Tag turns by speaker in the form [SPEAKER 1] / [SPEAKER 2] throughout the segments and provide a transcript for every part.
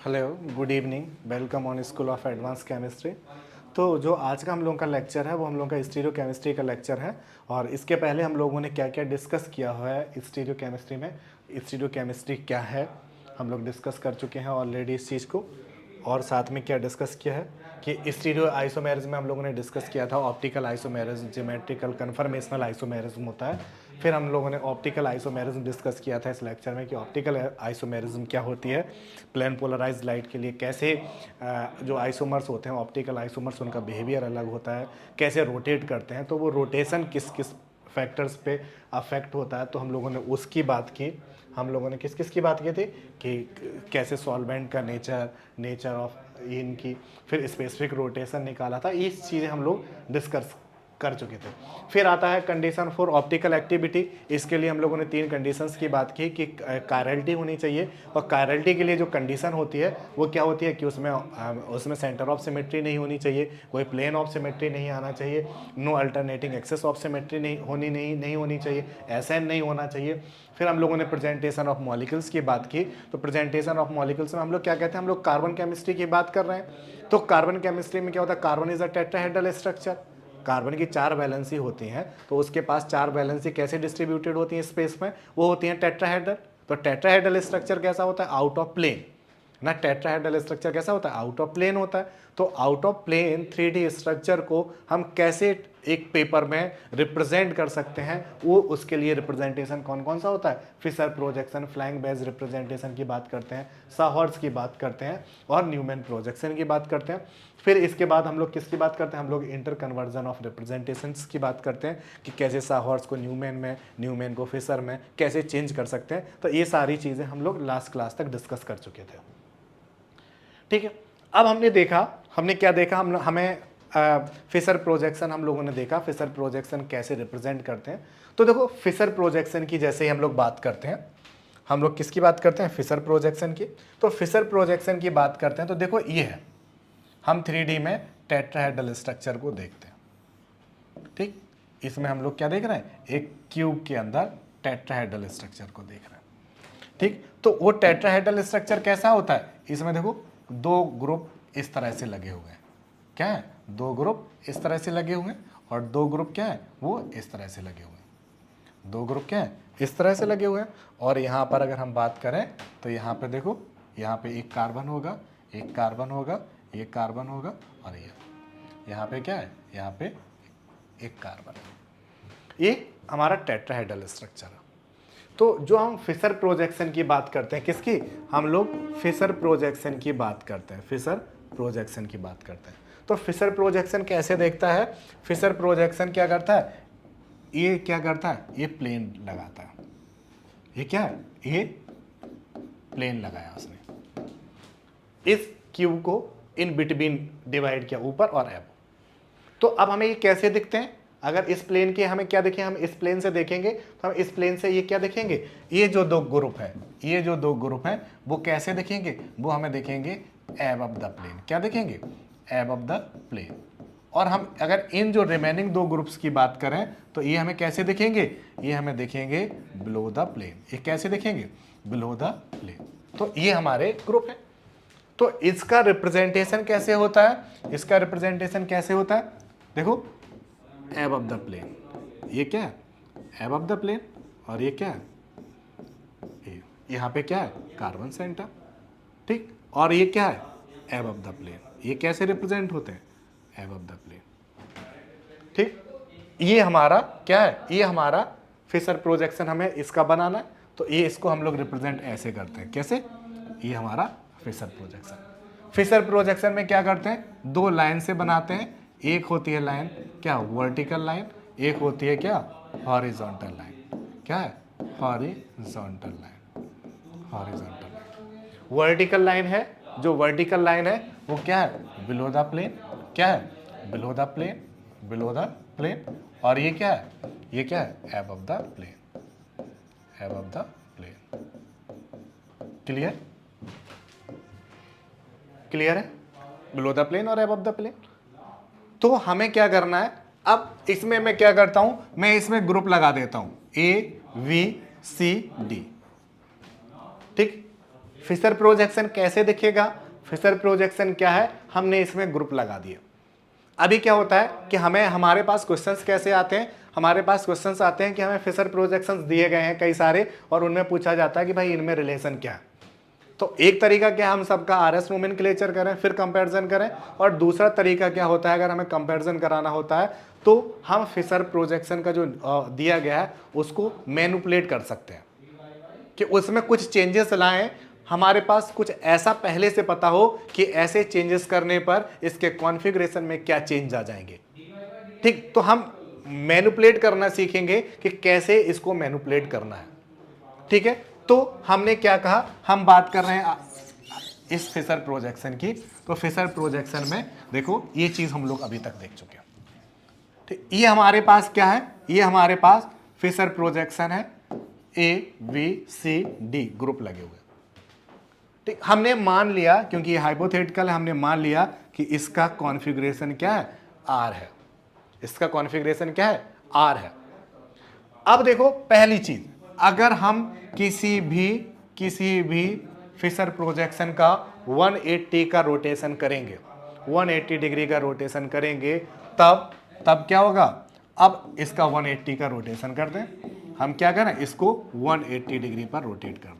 [SPEAKER 1] Hello, good evening, welcome on school of advance chemistry. तो जो आज का हम लोगों का लेक्चर है वो हम लोगों का स्टीरियो केमिस्ट्री का लेक्चर है। और इसके पहले हम लोगों ने क्या क्या डिस्कस किया हुआ है स्टीरियो केमिस्ट्री में, स्टीरियो केमिस्ट्री क्या है हम लोग डिस्कस कर चुके हैं ऑलरेडी इस चीज़ को। और साथ में क्या डिस्कस किया है कि स्टीरियो आइसोमेरिज्म में हम लोगों ने डिस्कस किया था optical isomerism, geometrical conformational isomerism होता है। फिर हम लोगों ने ऑप्टिकल आइसोमेरिज्म डिस्कस किया था इस लेक्चर में कि ऑप्टिकल आइसोमेरिज्म क्या होती है, प्लेन पोलराइज्ड लाइट के लिए कैसे जो आइसोमर्स होते हैं ऑप्टिकल आइसोमर्स उनका बिहेवियर अलग होता है, कैसे रोटेट करते हैं, तो वो रोटेशन किस किस फैक्टर्स पे अफेक्ट होता है, तो हम लोगों ने उसकी बात की। हम लोगों ने किस किस की बात की थी कि कैसे सॉल्वेंट का नेचर ऑफ इनकी, फिर स्पेसिफिक रोटेशन निकाला था, ये चीज़ें हम लोग डिस्कस कर चुके थे। फिर आता है कंडीशन फॉर ऑप्टिकल एक्टिविटी। इसके लिए हम लोगों ने 3 कंडीशंस की बात की कि कायरलिटी होनी चाहिए, और कायरलिटी के लिए जो कंडीशन होती है वो क्या होती है कि उसमें सेंटर ऑफ सिमेट्री नहीं होनी चाहिए, कोई प्लेन ऑफ सिमेट्री नहीं आना चाहिए, no alternating axis of symmetry नहीं होनी चाहिए, एसएन नहीं होना चाहिए। फिर हम लोगों ने प्रेजेंटेशन ऑफ मॉलिक्यूल्स की बात की। तो प्रेजेंटेशन ऑफ मॉलिक्यूल्स में हम लोग क्या कहते हैं, हम लोग कार्बन केमिस्ट्री की बात कर रहे हैं। तो कार्बन केमिस्ट्री में क्या होता है, carbon is a tetrahedral structure. Carbon की 4 वैलेंसी होती हैं, तो उसके पास 4 वैलेंसी कैसे डिस्ट्रीब्यूटेड होती हैं स्पेस में, वो होती हैं टेट्राहेड्रल। तो टेट्राहेड्रल स्ट्रक्चर कैसा होता है, आउट ऑफ प्लेन ना। टेट्राहेड्रल स्ट्रक्चर कैसा होता है, आउट ऑफ प्लेन होता है। तो out of plane 3D structure को हम कैसे एक पेपर में रिप्रेजेंट कर सकते हैं, वो उसके लिए रिप्रेजेंटेशन कौन कौन सा होता है, Fischer projection, flank base representation की बात करते हैं, साहॉर्स की बात करते हैं, और न्यूमैन प्रोजेक्शन की बात करते हैं। फिर इसके बाद हम लोग किसकी बात करते हैं, हम लोग इंटर कन्वर्जन ऑफ रिप्रेजेंटेशंस की बात करते हैं कि कैसे साहॉर्स को न्यूमैन में, न्यूमैन को फिशर में कैसे चेंज कर सकते हैं। तो ये सारी चीज़ें हम लोग लास्ट क्लास तक डिस्कस कर चुके थे। ठीक है, अब हमने क्या देखा, हमें फिशर प्रोजेक्शन हम लोगों ने देखा, फिशर प्रोजेक्शन कैसे रिप्रेजेंट करते हैं। तो देखो फिशर प्रोजेक्शन की जैसे ही हम लोग बात करते हैं, हम लोग किसकी बात करते हैं, फिशर प्रोजेक्शन की। तो फिशर प्रोजेक्शन की बात करते हैं तो देखो ये है, हम 3D में टेट्राहेड्रल स्ट्रक्चर को देखते हैं। ठीक, इसमें हम लोग क्या देख रहे हैं, एक क्यूब के अंदर टेट्राहेड्रल स्ट्रक्चर को देख रहे हैं। ठीक, तो वो टेट्राहेड्रल स्ट्रक्चर कैसा होता है, इसमें देखो 2 ग्रुप इस तरह से लगे हुए हैं। क्या है, 2 ग्रुप इस तरह से लगे हुए हैं, और 2 ग्रुप क्या है, वो इस तरह से लगे हुए हैं। 2 ग्रुप क्या है, इस तरह से लगे हुए हैं। और यहाँ पर अगर हम बात करें तो यहाँ पे देखो, यहाँ पे एक कार्बन होगा, एक कार्बन होगा, एक कार्बन होगा, और ये यहाँ पे क्या है, यहाँ पे एक कार्बन है। ये हमारा टेट्राहेड्रल स्ट्रक्चर है। तो जो हम फिशर प्रोजेक्शन की बात करते हैं, किसकी, हम लोग फिशर प्रोजेक्शन की बात करते हैं, फिशर प्रोजेक्शन की बात करते हैं। तो फिशर प्रोजेक्शन कैसे देखता है, फिशर प्रोजेक्शन क्या करता है, ये क्या करता है, ये प्लेन लगाता है। ये क्या है, ये प्लेन लगाया उसने, इस क्यूब को इन बिटवीन डिवाइड किया, ऊपर और एब। तो अब हमें ये कैसे दिखते हैं, अगर इस प्लेन के हमें क्या देखें, हम इस प्लेन से देखेंगे तो हम इस प्लेन से ये क्या देखेंगे, ये जो 2 ग्रुप है, ये जो 2 ग्रुप हैं वो कैसे दिखेंगे, वो हमें दिखेंगे एब ऑफ द प्लेन। क्या देखेंगे, एब ऑफ द प्लेन। और हम अगर इन जो रिमेनिंग 2 ग्रुप्स की बात करें तो ये हमें कैसे दिखेंगे, ये हमें दिखेंगे बिलो द प्लेन। ये कैसे दिखेंगे, बिलो द प्लेन। तो ये हमारे ग्रुप है। तो इसका रिप्रेजेंटेशन कैसे होता है, इसका रिप्रेजेंटेशन कैसे होता है, देखो एब ऑफ द प्लेन, ये क्या है, एब ऑफ द प्लेन, और ये क्या है, यहाँ पे क्या है, कार्बन सेंटर। ठीक, और ये क्या है, एब ऑफ द प्लेन। ये कैसे रिप्रेजेंट होते हैं, एब ऑफ द प्लेन। ठीक, ये हमारा क्या है, ये हमारा फिशर प्रोजेक्शन हमें इसका बनाना है। तो ये इसको हम लोग रिप्रेजेंट ऐसे करते हैं, कैसे, ये हमारा फिशर प्रोजेक्शन। फिशर प्रोजेक्शन में क्या करते हैं, 2 लाइन से बनाते हैं। एक होती है लाइन क्या, वर्टिकल लाइन, एक होती है क्या, हॉरिजॉन्टल लाइन। क्या है, horizontal line, horizontal line. Vertical line है, जो वर्टिकल लाइन है वो क्या है, बिलो द प्लेन। क्या है, below the plane, below the plane. और ये क्या है, ये क्या है, above of the plane, above of the plane. Clear, clear है, बिलो द प्लेन और एब ऑफ द प्लेन। तो हमें क्या करना है, अब इसमें मैं क्या करता हूं, मैं इसमें ग्रुप लगा देता हूं, ए, वी, सी, डी। ठीक, फिशर प्रोजेक्शन कैसे दिखेगा? फिशर प्रोजेक्शन क्या है, हमने इसमें ग्रुप लगा दिया। अभी क्या होता है कि हमारे पास क्वेश्चंस कैसे आते हैं, हमारे पास क्वेश्चंस आते हैं कि हमें फिशर प्रोजेक्शंस दिए गए हैं कई सारे, और उनमें पूछा जाता है कि भाई इनमें रिलेशन क्या है। तो एक तरीका क्या, हम सबका आरएस नोमेनक्लेचर करें फिर कंपैरिजन करें, और दूसरा तरीका क्या होता है, अगर हमें कंपैरिजन कराना होता है तो हम फिशर प्रोजेक्शन का जो दिया गया है उसको मैनिपुलेट कर सकते हैं कि उसमें कुछ चेंजेस लाएं, हमारे पास कुछ ऐसा पहले से पता हो कि ऐसे चेंजेस करने पर इसके कॉन्फ़िगरेशन में क्या चेंज आ जाएंगे। ठीक, तो हम मैनिपुलेट करना सीखेंगे कि कैसे इसको मैनिपुलेट करना है। ठीक है, तो हमने क्या कहा, हम बात कर रहे हैं इस फिशर प्रोजेक्शन की। तो फिशर प्रोजेक्शन में देखो ये चीज हम लोग अभी तक देख चुके हैं। ठीक, ये हमारे पास क्या है, ये हमारे पास फिशर प्रोजेक्शन है, ABCD ग्रुप लगे हुए। ठीक, हमने मान लिया, क्योंकि ये हाइपोथेटिकल है, हमने मान लिया कि इसका कॉन्फ़िगरेशन क्या है, R है। इसका कॉन्फ़िगरेशन क्या है, R है। अब देखो पहली चीज, अगर हम किसी भी फिशर प्रोजेक्शन का 180 का रोटेशन करेंगे, 180 डिग्री का रोटेशन करेंगे, तब क्या होगा, अब इसका 180 का रोटेशन कर दें, हम क्या करें, इसको 180 डिग्री पर रोटेट कर दें,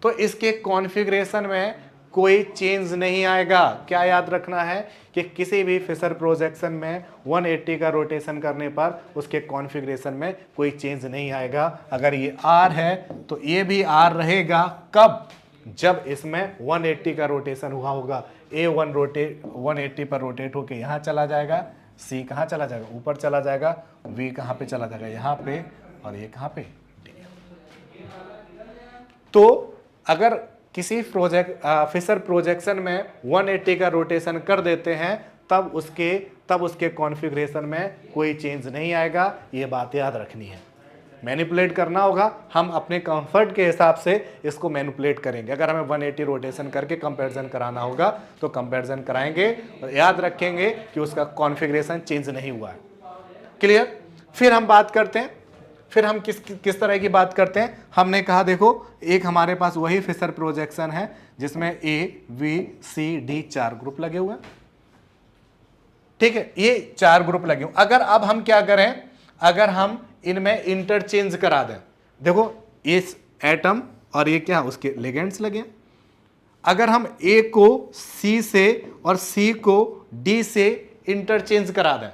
[SPEAKER 1] तो इसके कॉन्फ़िगरेशन में कोई चेंज नहीं आएगा। क्या याद रखना है कि किसी भी फिशर प्रोजेक्शन में 180 का रोटेशन करने पर उसके कॉन्फ़िगरेशन में कोई चेंज नहीं आएगा। अगर ये R है तो ये भी R रहेगा, कब, जब इसमें 180 का रोटेशन हुआ होगा। A1 180 पर रोटेट होके यहाँ चला जाएगा, C कहाँ चला जाएगा, ऊपर चला जाएगा, V कहाँ पे चला जाएगा, यहाँ पे, और ये कहाँ पे। तो अगर किसी फिशर प्रोजेक्शन में 180 का रोटेशन कर देते हैं, तब उसके कॉन्फ़िगरेशन में कोई चेंज नहीं आएगा। ये बात याद रखनी है। मैनिपुलेट करना होगा, हम अपने कंफर्ट के हिसाब से इसको मैनिपुलेट करेंगे। अगर हमें 180 रोटेशन करके कंपैरिजन कराना होगा तो कंपैरिजन कराएंगे, और याद रखेंगे कि उसका कॉन्फ़िगरेशन चेंज नहीं हुआ है। क्लियर? फिर हम बात करते हैं, फिर हम किस तरह की बात करते हैं। हमने कहा देखो, एक हमारे पास वही फिशर प्रोजेक्शन है जिसमें ABCD 4 ग्रुप लगे हुए हैं। ठीक है, ये 4 ग्रुप लगे हुए। अगर अब हम क्या करें, अगर हम इनमें इंटरचेंज करा दें, देखो इस एटम और ये क्या, उसके लिगेंड्स लगे। अगर हम A को C से और C को D से इंटरचेंज करा दें,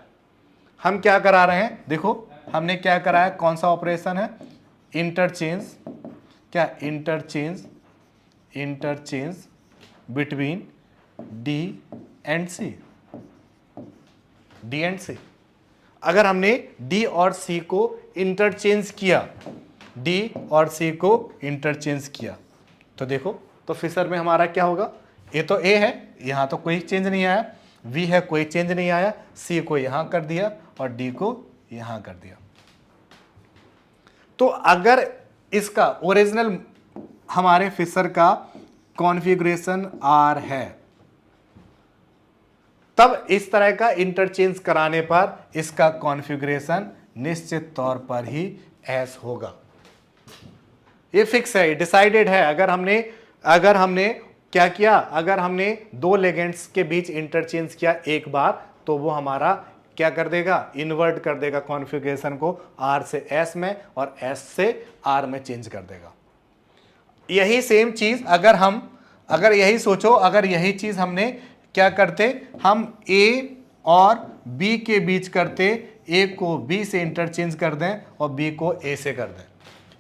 [SPEAKER 1] हम क्या करा रहे हैं, देखो हमने क्या कराया, कौन सा ऑपरेशन है, इंटरचेंज। क्या, interchange between D and C। अगर हमने D और C को इंटरचेंज किया, D और C को इंटरचेंज किया, तो देखो, तो फिशर में हमारा क्या होगा, ये तो A है, यहां तो कोई चेंज नहीं आया, V है, कोई चेंज नहीं आया, C को यहां कर दिया और D को यहां कर दिया। तो अगर इसका ओरिजिनल हमारे फिशर का कॉन्फ़िगरेशन R है, तब इस तरह का इंटरचेंज कराने पर इसका कॉन्फ़िगरेशन निश्चित तौर पर ही S होगा। ये फिक्स है, डिसाइडेड है। अगर हमने क्या किया, अगर हमने दो लेगेंड्स के बीच इंटरचेंज किया एक बार, तो वो हमारा क्या कर देगा, इन्वर्ट कर देगा कॉन्फ़िगरेशन को, R से S में और S से R में चेंज कर देगा। यही सेम चीज अगर यही सोचो, अगर यही चीज हमने क्या करते, हम A और B के बीच करते, A को B से इंटरचेंज कर दें और B को A से कर दें।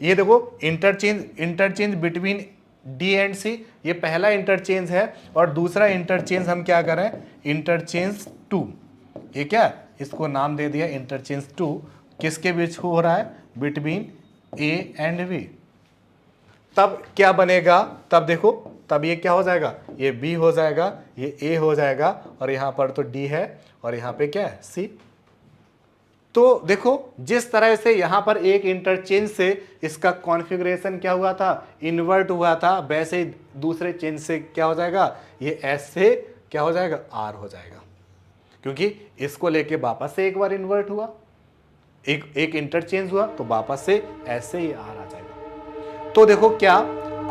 [SPEAKER 1] ये देखो interchange between D and C, ये पहला इंटरचेंज है, और दूसरा इंटरचेंज हम क्या करें, इंटरचेंज 2। ये क्या, इसको नाम दे दिया इंटरचेंज 2। किसके बीच हो रहा है, बिटवीन A एंड B। तब क्या बनेगा, तब देखो, तब ये क्या हो जाएगा, ये B हो जाएगा, ये A हो जाएगा, और यहां पर तो D है और यहां पे क्या है, C। तो देखो, जिस तरह से यहां पर एक इंटरचेंज से इसका कॉन्फ़िगरेशन क्या हुआ था, इन्वर्ट हुआ था, वैसे ही दूसरे चेंज से क्या हो जाएगा, ये S से क्या हो जाएगा, R हो जाएगा, क्योंकि इसको लेके वापस से एक बार इन्वर्ट हुआ, एक इंटरचेंज हुआ, तो वापस से S से ही R आ जाएगा। तो देखो क्या,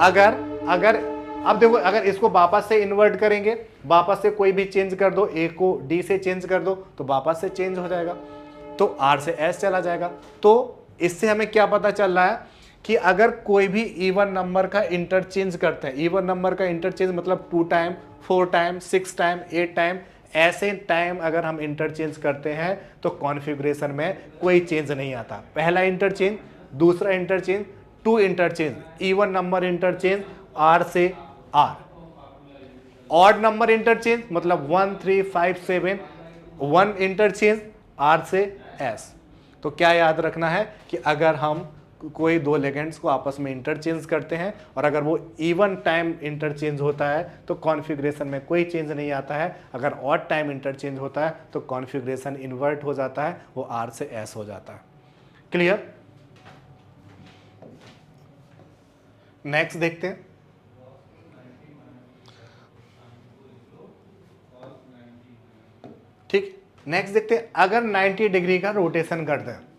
[SPEAKER 1] अगर अब देखो अगर इसको वापस से इन्वर्ट करेंगे, वापस से कोई भी चेंज कर दो, ए को डी से चेंज कर दो तो वापस से चेंज हो जाएगा, तो आर से एस चला जाएगा। तो इससे हमें क्या पता चल रहा है कि अगर कोई भी इवन नंबर का इंटरचेंज करते हैं, इवन नंबर का इंटरचेंज मतलब 2 टाइम, 4 टाइम, 6 टाइम, 8 टाइम, ऐसे टाइम अगर हम इंटरचेंज करते हैं तो कॉन्फ़िगरेशन में कोई चेंज नहीं आता। पहला इंटरचेंज, दूसरा interchange, 2 interchange, even number interchange R से आर, ऑड नंबर इंटरचेंज मतलब 1 3 5 7, 1 इंटरचेंज आर से एस। तो क्या याद रखना है कि अगर हम कोई दो लेगेंड्स को आपस में इंटरचेंज करते हैं और अगर वो इवन टाइम इंटरचेंज होता है तो कॉन्फ़िगरेशन में कोई चेंज नहीं आता है, अगर ऑड टाइम इंटरचेंज होता है तो कॉन्फ़िगरेशन इन्वर्ट हो जाता है, वो आर से एस हो जाता है। क्लियर? नेक्स्ट देखते हैं। ठीक, नेक्स्ट देखते हैं, अगर 90 डिग्री का रोटेशन करते हैं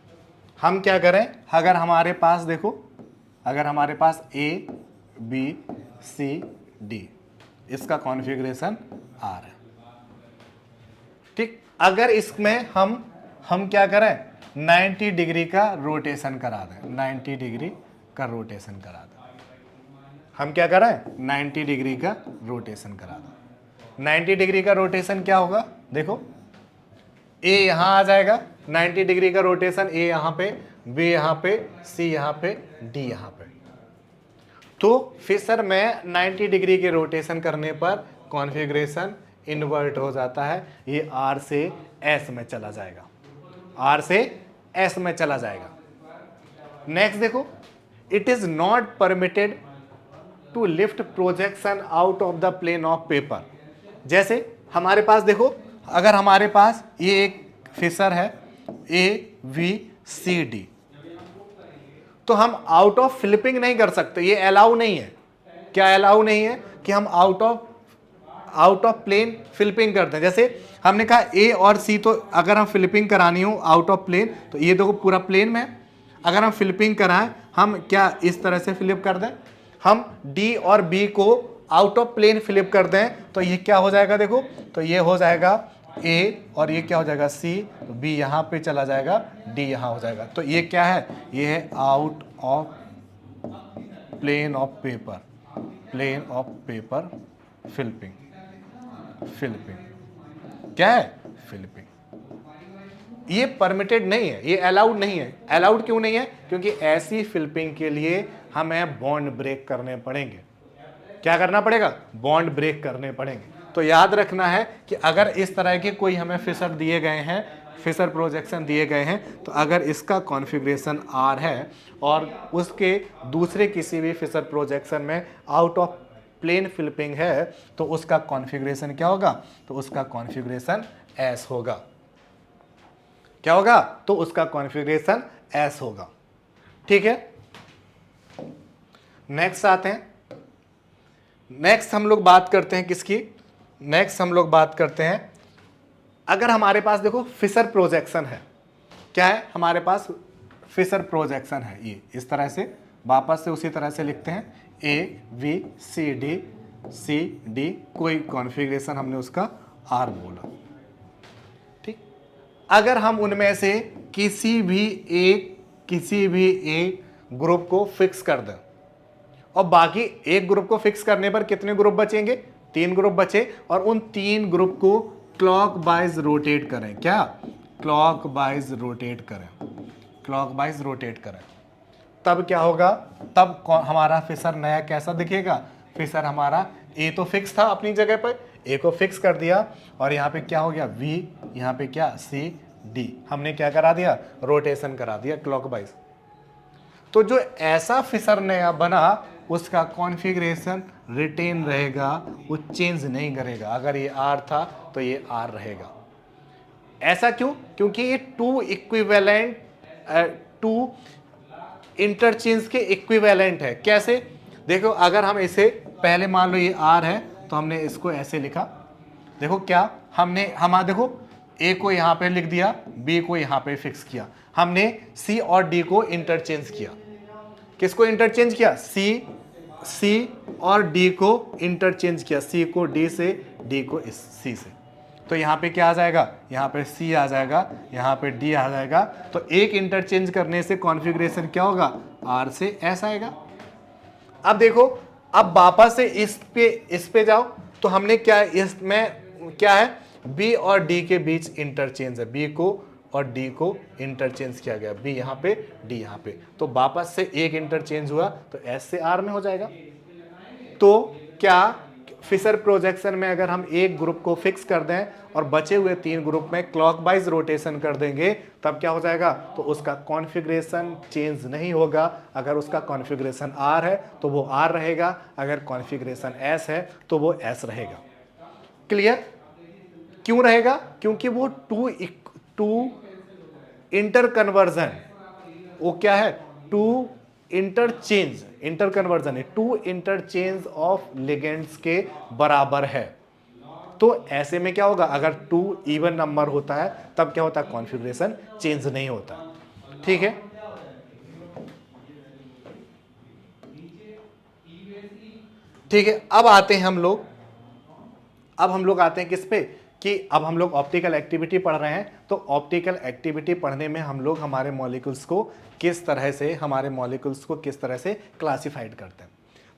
[SPEAKER 1] हम क्या करें। अगर हमारे पास देखो, अगर हमारे पास ए बी सी डी, इसका कॉन्फ़िगरेशन आर है। ठीक, अगर इसमें हम क्या करें, 90 डिग्री का रोटेशन करा दें, 90 डिग्री का रोटेशन करा दें। हम क्या करें, 90 डिग्री का रोटेशन करा दें। 90 डिग्री का रोटेशन क्या होगा, देखो ए यहां आ जाएगा, 90 डिग्री का रोटेशन, ए यहां पे, बी यहां पे, सी यहां पे, डी यहां पे। तो फिशर में 90 डिग्री के रोटेशन करने पर कॉन्फ़िगरेशन इन्वर्ट हो जाता है, ये आर से एस में चला जाएगा, आर से एस में चला जाएगा। नेक्स्ट देखो, it is not permitted to lift projection out of the plane of paper. जैसे हमारे पास देखो, अगर हमारे पास ये एक फिशर है ए वी सी डी, तो हम आउट ऑफ फ्लिपिंग नहीं कर सकते, ये अलाउ नहीं है। क्या अलाउ नहीं है कि हम आउट ऑफ प्लेन फ्लिपिंग करते हैं। जैसे हमने कहा ए और सी, तो अगर हम फ्लिपिंग करानी हो आउट ऑफ प्लेन, तो ये देखो पूरा प्लेन में, अगर हम फ्लिपिंग कराएं, हम क्या इस तरह से फ्लिप कर दें, हम डी और बी को आउट ऑफ प्लेन फ्लिप कर दें तो ये क्या हो जाएगा, देखो तो ये हो जाएगा ए और ये क्या हो जाएगा सी, तो बी यहाँ पे चला जाएगा, डी यहाँ हो जाएगा। तो ये क्या है, ये है out of plane of paper, plane of paper flipping, flipping क्या है, फ्लिपिंग। ये परमिटेड नहीं है, ये अलाउड नहीं है। अलाउड क्यों नहीं है, क्योंकि ऐसी फ्लिपिंग के लिए हमें बॉन्ड ब्रेक करने पड़ेंगे। क्या करना पड़ेगा, बॉन्ड ब्रेक करने पड़ेंगे। तो याद रखना है कि अगर इस तरह के कोई हमें फिशर दिए गए हैं, फिशर प्रोजेक्शन दिए गए हैं, तो अगर इसका कॉन्फ़िगरेशन आर है और उसके दूसरे किसी भी फिशर प्रोजेक्शन में आउट ऑफ प्लेन फ्लिपिंग है, तो उसका कॉन्फ़िगरेशन क्या होगा, तो उसका कॉन्फ़िगरेशन एस होगा। क्या होगा, तो उसका कॉन्फ़िगरेशन एस होगा। ठीक है, नेक्स्ट आते हैं। नेक्स्ट हम लोग बात करते हैं किसकी, नेक्स्ट हम लोग बात करते हैं, अगर हमारे पास देखो फिशर प्रोजेक्शन है, क्या है हमारे पास फिशर प्रोजेक्शन है, ये इस तरह से, वापस से उसी तरह से लिखते हैं, ए वी सी डी, कोई कॉन्फ़िगरेशन हमने उसका आर बोला। ठीक, अगर हम उनमें से किसी भी एक ग्रुप को फिक्स कर दें और बाकी एक ग्रुप को फिक्स करने पर कितने ग्रुप बचेंगे, 3 ग्रुप बचे, और उन 3 ग्रुप को क्लॉकवाइज रोटेट करें। क्या, क्लॉकवाइज रोटेट करें, क्लॉकवाइज रोटेट करें, तब क्या होगा, तब हमारा फिशर नया कैसा दिखेगा, फिशर हमारा ए तो फिक्स था अपनी जगह पर, ए को फिक्स कर दिया और यहाँ पे क्या हो गया वी, यहाँ पे क्या सी डी, हमने क्या करा दिया, रोटेशन करा दिया क्लॉकवाइज। तो जो ऐसा फिशर नया बना उसका कॉन्फ़िगरेशन रिटेन रहेगा, वो चेंज नहीं करेगा। अगर ये आर था तो ये आर रहेगा। ऐसा क्यों, क्योंकि ये 2 इक्विवेलेंट, 2 इंटरचेंज के इक्विवेलेंट है। कैसे, देखो अगर हम इसे पहले मान लो ये आर है तो हमने इसको ऐसे लिखा, देखो क्या हमने, देखो ए को यहाँ पे लिख दिया, बी को यहाँ पे फिक्स किया, हमने सी और डी को इंटरचेंज किया। किसको इंटरचेंज किया, सी सी और डी को इंटरचेंज किया, सी को डी से, डी को इस सी से, तो यहाँ पे क्या आ जाएगा, यहाँ पे सी आ जाएगा, यहाँ पे डी आ जाएगा। तो एक इंटरचेंज करने से कॉन्फ़िगरेशन क्या होगा, आर से एस आएगा। अब देखो, अब वापस से इस पे जाओ, तो हमने क्या, इसमें क्या है, बी और डी के बीच इंटरचेंज है, बी को और डी को इंटरचेंज किया गया, बी यहाँ पे डी यहाँ पे, तो वापस से एक इंटरचेंज हुआ, तो एस से आर में हो जाएगा। तो क्या फिशर प्रोजेक्शन में अगर हम एक ग्रुप को फिक्स कर दें और बचे हुए 3 ग्रुप में क्लॉकवाइज रोटेशन कर देंगे, तब क्या हो जाएगा, तो उसका कॉन्फ़िगरेशन चेंज नहीं होगा। अगर उसका कॉन्फ़िगरेशन आर है तो वो आर रहेगा, अगर कॉन्फ़िगरेशन एस है तो वो एस रहेगा। क्लियर? क्यों रहेगा? क्योंकि वो टू इंटर कन्वर्जन, वो क्या है, टू इंटरचेंज, इंटर कन्वर्जन है, टू इंटरचेंज ऑफ लिगेंड्स के बराबर है। तो ऐसे में क्या होगा, अगर 2 इवन नंबर होता है तब क्या होता है, कॉन्फ़िगरेशन चेंज नहीं होता। ठीक है, ठीक है। अब आते हैं हम लोग, अब हम लोग आते हैं किस पे, कि अब हम लोग ऑप्टिकल एक्टिविटी पढ़ रहे हैं। तो ऑप्टिकल एक्टिविटी पढ़ने में हम लोग हमारे मॉलिक्यूल्स को किस तरह से क्लासिफाइड करते हैं।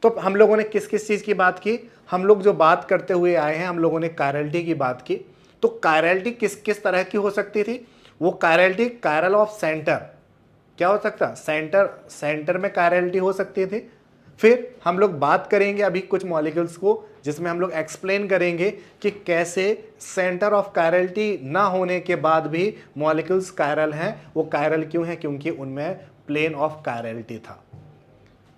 [SPEAKER 1] तो हम लोगों ने किस किस चीज़ की बात की, हम लोग जो बात करते हुए आए हैं, हम लोगों ने कायरलिटी की बात की। तो कायरलिटी किस किस तरह की हो सकती थी, वो कायरलिटी कायरल ऑफ सेंटर, क्या हो सकता, सेंटर में कायरलिटी हो सकती थी। फिर हम लोग बात करेंगे अभी कुछ मॉलिक्यूल्स को, जिसमें हम लोग एक्सप्लेन करेंगे कि कैसे सेंटर ऑफ कायरलिटी ना होने के बाद भी मॉलिक्यूल्स कायरल हैं। वो कायरल क्यों है, क्योंकि उनमें प्लेन ऑफ कायरलिटी था।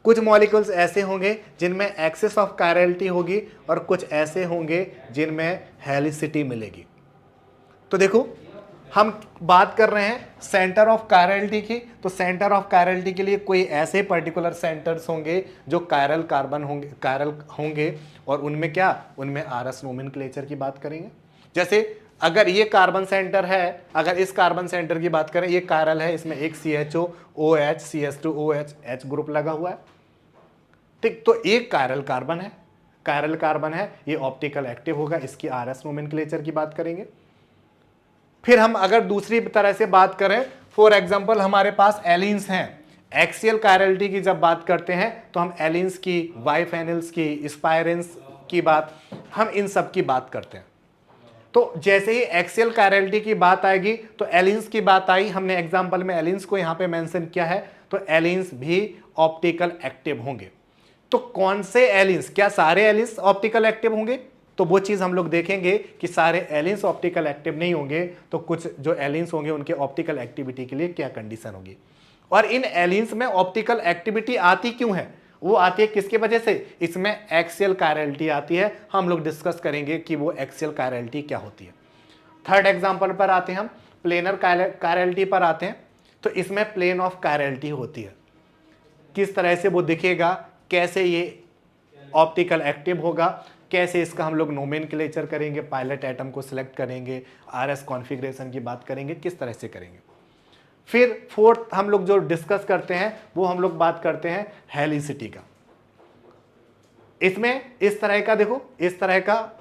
[SPEAKER 1] कुछ मॉलिक्यूल्स ऐसे होंगे जिनमें एक्सिस ऑफ कायरलिटी होगी, और कुछ ऐसे होंगे जिनमें हेलिसिटी मिलेगी। तो देखो, हम बात कर रहे हैं सेंटर ऑफ कायरलिटी की। तो सेंटर ऑफ कायरलिटी के लिए कोई ऐसे पर्टिकुलर सेंटर्स होंगे जो कायरल कार्बन होंगे, कायरल होंगे, और उनमें क्या, उनमें आरएस नोमेनक्लेचर की बात करेंगे। जैसे अगर ये कार्बन सेंटर है, अगर इस कार्बन सेंटर की बात करें, ये कायरल है, इसमें एक CHO OH CH2OH H group लगा हुआ है, ठीक। तो एक कायरल कार्बन है, ये ऑप्टिकल एक्टिव होगा, इसकी आरएस नोमेनक्लेचर की बात करेंगे। फिर हम अगर दूसरी तरह से बात करें, फॉर एग्जांपल हमारे पास एलिन्स हैं, एक्सियल कायरलिटी की जब बात करते हैं तो हम एलिन्स की, बाइफेनिल्स की, स्पाइरेंस की बात, हम इन सब की बात करते हैं। तो जैसे ही एक्सियल कायरलिटी की बात आएगी तो एलिन्स की बात आई, हमने एग्जांपल में एलिन्स को यहां पे मेंशन किया है, तो एलिन्स भी ऑप्टिकल एक्टिव होंगे। तो कौन से एलिन्स, क्या सारे एलिन्स ऑप्टिकल एक्टिव होंगे, तो वो चीज हम लोग देखेंगे कि सारे एलिन्स ऑप्टिकल एक्टिव नहीं होंगे, तो कुछ जो एलिन्स होंगे उनके ऑप्टिकल एक्टिविटी के लिए क्या कंडीशन होगी। और इन एलिन्स में ऑप्टिकल एक्टिविटी आती क्यों है, वो आती है किसकी वजह से, इसमें एक्सियल कायरलिटी आती है। हम लोग डिस्कस करेंगे कि वो एक्सियल कायरलिटी क्या होती है। थर्ड एग्जांपल पर आते हैं हम, प्लेनर कायरलिटी पर आते हैं। तो इसमें प्लेन ऑफ कायरलिटी होती है, किस तरह से वो दिखेगा, कैसे ये ऑप्टिकल एक्टिव होगा, कैसे इसका हम लोग नोमेनक्लेचर करेंगे, पायलट एटम को सिलेक्ट करेंगे, आरएस कॉन्फ़िगरेशन की बात करेंगे, किस तरह से करेंगे। फिर फोर्थ हम लोग जो डिस्कस करते हैं वो हम लोग बात करते हैं हेलिसिटी का। इसमें इस तरह का, देखो इस तरह का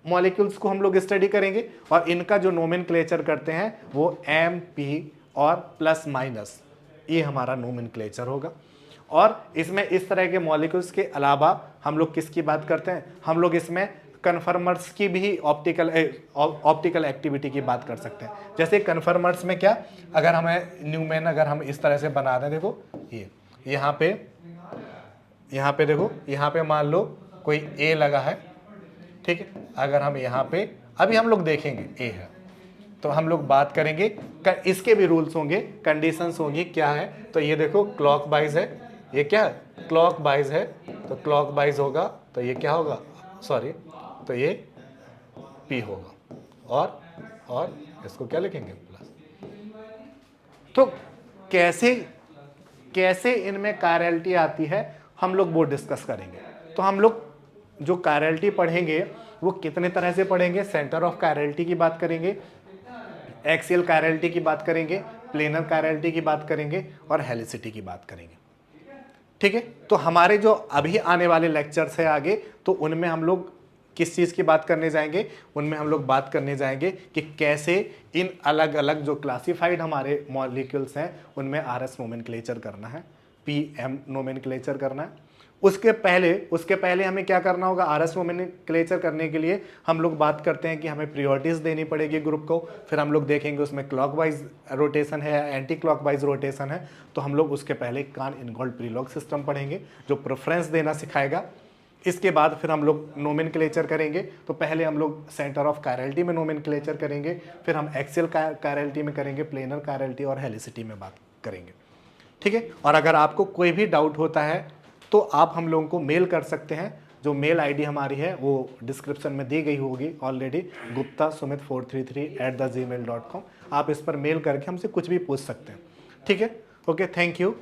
[SPEAKER 1] मॉलिक्यूल्स को हम लोग स्टडी करेंगे, और इनका जो नोमेनक्लेचर करते हैं वो MP और प्लस माइनस, ये हमारा नोमेनक्लेचर होगा। और इसमें इस तरह के मॉलिक्यूल्स के अलावा हम लोग किसकी बात करते हैं, हम लोग इसमें कन्फर्मर्स की भी ऑप्टिकल एक्टिविटी की बात कर सकते हैं। जैसे कन्फर्मर्स में क्या, अगर हमें न्यूमेन अगर हम इस तरह से बना दें, देखो ये यहाँ पे देखो, यहाँ पे मान लो कोई A लगा है, ठीक है। अगर हम यहाँ पे, अभी हम लोग देखेंगे A है, तो हम लोग बात करेंगे, इसके भी रूल्स होंगे, कंडीशंस होंगी, क्या है। तो ये देखो क्लॉकवाइज है, ये क्या है, क्लॉकवाइज है, तो क्लॉकवाइज होगा, तो ये क्या होगा, सॉरी, तो ये P होगा, और इसको क्या लिखेंगे, प्लस। तो कैसे इनमें कायरलिटी आती है हम लोग वो डिस्कस करेंगे। तो हम लोग जो कायरलिटी पढ़ेंगे वो कितने तरह से पढ़ेंगे, सेंटर ऑफ कायरलिटी की बात करेंगे, एक्सियल कायरलिटी की बात करेंगे, प्लेनर कायरलिटी की बात करेंगे, और हेलिसिटी की बात करेंगे। ठीक है। तो हमारे जो अभी आने वाले लेक्चर्स है आगे, तो उनमें हम लोग किस चीज़ की बात करने जाएंगे, उनमें हम लोग बात करने जाएंगे कि कैसे इन अलग अलग जो क्लासिफाइड हमारे मॉलिक्यूल्स हैं उनमें आरएस नोमेनक्लेचर करना है, पीएम नोमेनक्लेचर करना है। उसके पहले हमें क्या करना होगा, आरएस नोमेनक्लेचर करने के लिए हम लोग बात करते हैं कि हमें प्रायोरिटीज देनी पड़ेगी ग्रुप को। फिर हम लोग देखेंगे उसमें क्लॉकवाइज रोटेशन है या एंटी क्लॉकवाइज रोटेशन है, तो हम लोग उसके पहले कान इनवॉल्व प्रीलॉग सिस्टम पढ़ेंगे जो प्रेफरेंस देना सिखाएगा। इसके बाद फिर हम लोग नोमेनक्लेचर करेंगे। तो पहले हम लोग सेंटर ऑफ कायरलिटी में नोमेनक्लेचर करेंगे, फिर हम एक्सियल कायरलिटी में करेंगे, प्लेनर कायरलिटी और हेलिसिटी में बात करेंगे। ठीक है। और अगर आपको कोई भी डाउट होता है तो आप हम लोगों को मेल कर सकते हैं। जो मेल आईडी हमारी है वो डिस्क्रिप्शन में दी गई होगी ऑलरेडी, guptasumit433@gmail.com। आप इस पर मेल करके हमसे कुछ भी पूछ सकते हैं। ठीक है। Okay, thank you.